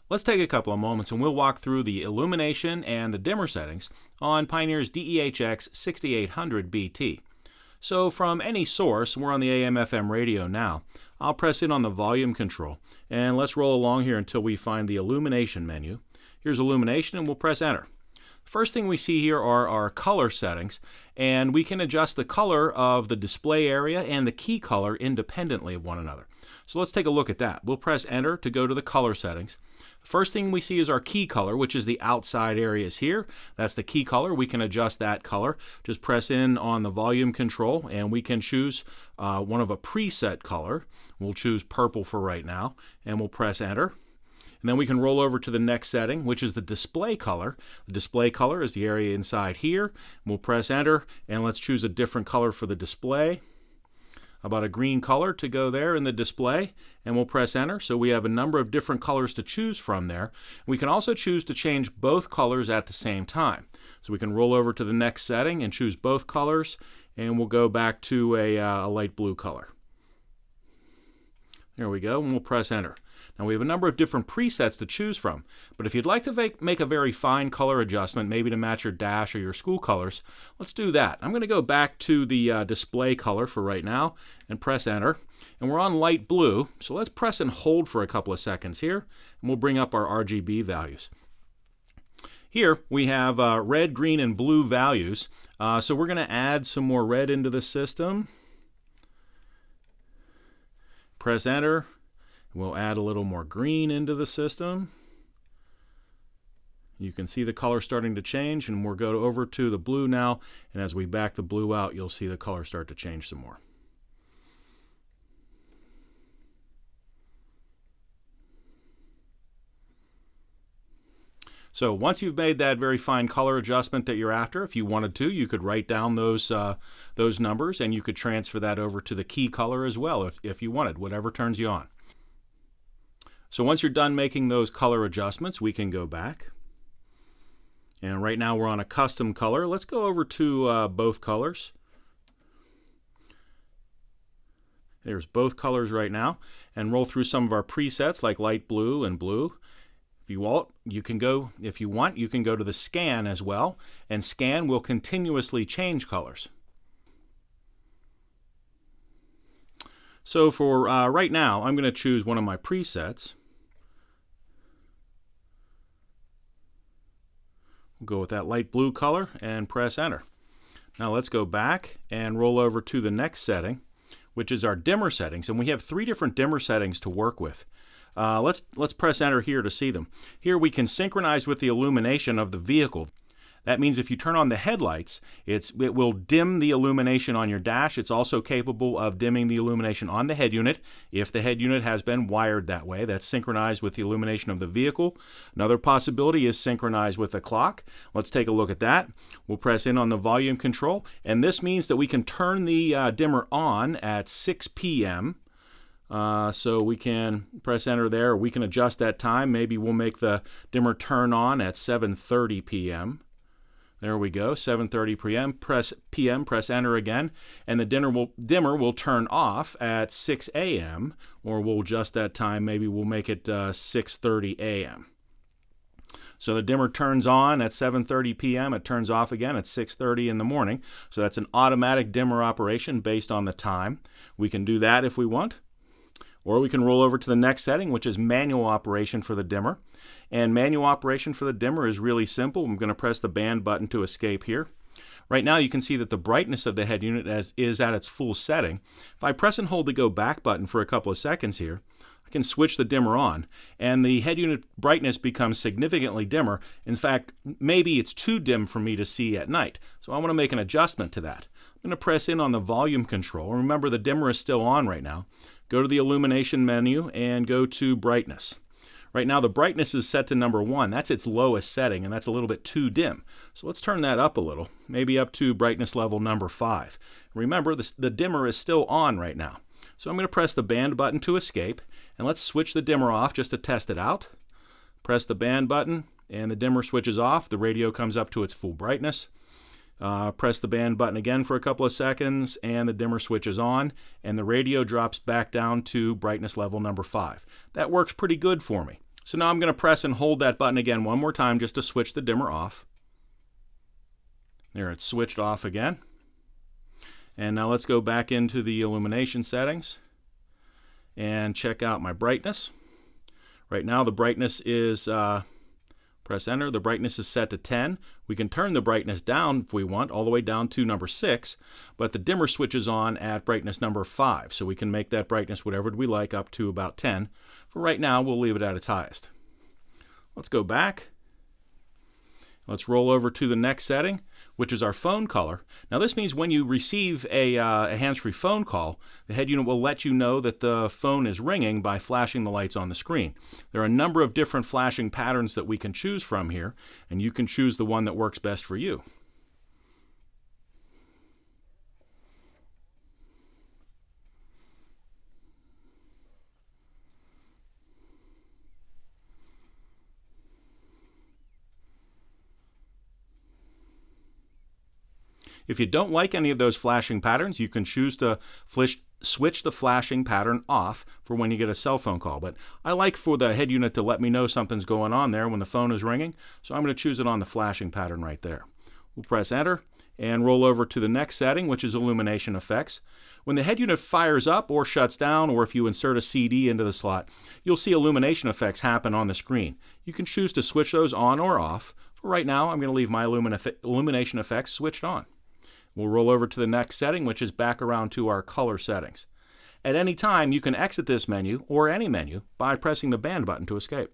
Let's take a couple of moments and we'll walk through the illumination and the dimmer settings on Pioneer's DEH-X6800BT. So from any source, we're on the AM/FM radio now, I'll press in on the volume control and let's roll along here until we find the illumination menu. Here's illumination and we'll press enter. First thing we see here are our color settings, and we can adjust the color of the display area and the key color independently of one another. So let's take a look at that. We'll press enter to go to the color settings. First thing we see is our key color, which is the outside areas here. That's the key color. We can adjust that color. Just press in on the volume control and we can choose one of a preset color. We'll choose purple for right now and we'll press enter. And then we can roll over to the next setting, which is the display color. The display color is the area inside here. We'll press enter and let's choose a different color for the display. About a green color to go there in the display, and we'll press enter. So we have a number of different colors to choose from there. We can also choose to change both colors at the same time. So we can roll over to the next setting and choose both colors, and we'll go back to a light blue color. There we go, and we'll press enter. Now we have a number of different presets to choose from, but if you'd like to make a very fine color adjustment, maybe to match your dash or your school colors, let's do that. I'm going to go back to the display color for right now and press enter. And we're on light blue, so let's press and hold for a couple of seconds here, and we'll bring up our RGB values. Here we have red, green, and blue values, so we're going to add some more red into the system. Press enter. We'll add a little more green into the system. You can see the color starting to change, and we'll go over to the blue now, and as we back the blue out, you'll see the color start to change some more. So once you've made that very fine color adjustment that you're after, if you wanted to, you could write down those numbers, and you could transfer that over to the key color as well if you wanted, whatever turns you on. So once you're done making those color adjustments, we can go back. And right now we're on a custom color. Let's go over to both colors. There's both colors right now, and roll through some of our presets like light blue and blue. If you want, you can go to the scan as well, and scan will continuously change colors. So for right now, I'm going to choose one of my presets. We'll go with that light blue color and press enter. Now let's go back and roll over to the next setting, which is our dimmer settings, and we have 3 different dimmer settings to work with. Let's press enter here to see them. Here we can synchronize with the illumination of the vehicle. That means if you turn on the headlights, it will dim the illumination on your dash. It's also capable of dimming the illumination on the head unit if the head unit has been wired that way. That's synchronized with the illumination of the vehicle. Another possibility is synchronized with the clock. Let's take a look at that. We'll press in on the volume control, and this means that we can turn the dimmer on at 6 p.m. So we can press enter there. We can adjust that time. Maybe we'll make the dimmer turn on at 7:30 p.m. There we go, 7:30 p.m. Press enter again, and the dimmer will turn off at 6 a.m. or we'll adjust that time. Maybe we'll make it 6:30 a.m. So the dimmer turns on at 7:30 p.m. It turns off again at 6:30 in the morning. So that's an automatic dimmer operation based on the time. We can do that if we want. Or we can roll over to the next setting, which is manual operation for the dimmer. And manual operation for the dimmer is really simple. I'm going to press the band button to escape here. Right now you can see that the brightness of the head unit is at its full setting. If I press and hold the go back button for a couple of seconds here, I can switch the dimmer on, and the head unit brightness becomes significantly dimmer. In fact, maybe it's too dim for me to see at night. So I want to make an adjustment to that. I'm going to press in on the volume control. Remember, the dimmer is still on right now. Go to the illumination menu and go to brightness. Right now the brightness is set to number 1. That's its lowest setting, and that's a little bit too dim. So let's turn that up a little, maybe up to brightness level number 5. Remember, the dimmer is still on right now. So I'm going to press the band button to escape, and let's switch the dimmer off just to test it out. Press the band button, and the dimmer switches off. The radio comes up to its full brightness. Press the band button again for a couple of seconds, and the dimmer switches on, and the radio drops back down to brightness level number 5. That works pretty good for me. So now I'm going to press and hold that button again one more time just to switch the dimmer off. There, it's switched off again. And now let's go back into the illumination settings and check out my brightness. Right now the brightness is, press enter, the brightness is set to 10. We can turn the brightness down if we want, all the way down to number 6, but the dimmer switches on at brightness number 5, so we can make that brightness whatever we like up to about 10. For right now, we'll leave it at its highest. Let's go back. Let's roll over to the next setting, which is our phone color. Now this means when you receive a hands-free phone call, the head unit will let you know that the phone is ringing by flashing the lights on the screen. There are a number of different flashing patterns that we can choose from here, and you can choose the one that works best for you. If you don't like any of those flashing patterns, you can choose to switch the flashing pattern off for when you get a cell phone call. But I like for the head unit to let me know something's going on there when the phone is ringing, so I'm going to choose it on the flashing pattern right there. We'll press enter and roll over to the next setting, which is illumination effects. When the head unit fires up or shuts down, or if you insert a CD into the slot, you'll see illumination effects happen on the screen. You can choose to switch those on or off. For right now, I'm going to leave my illumination effects switched on. We'll roll over to the next setting, which is back around to our color settings. At any time, you can exit this menu, or any menu, by pressing the band button to escape.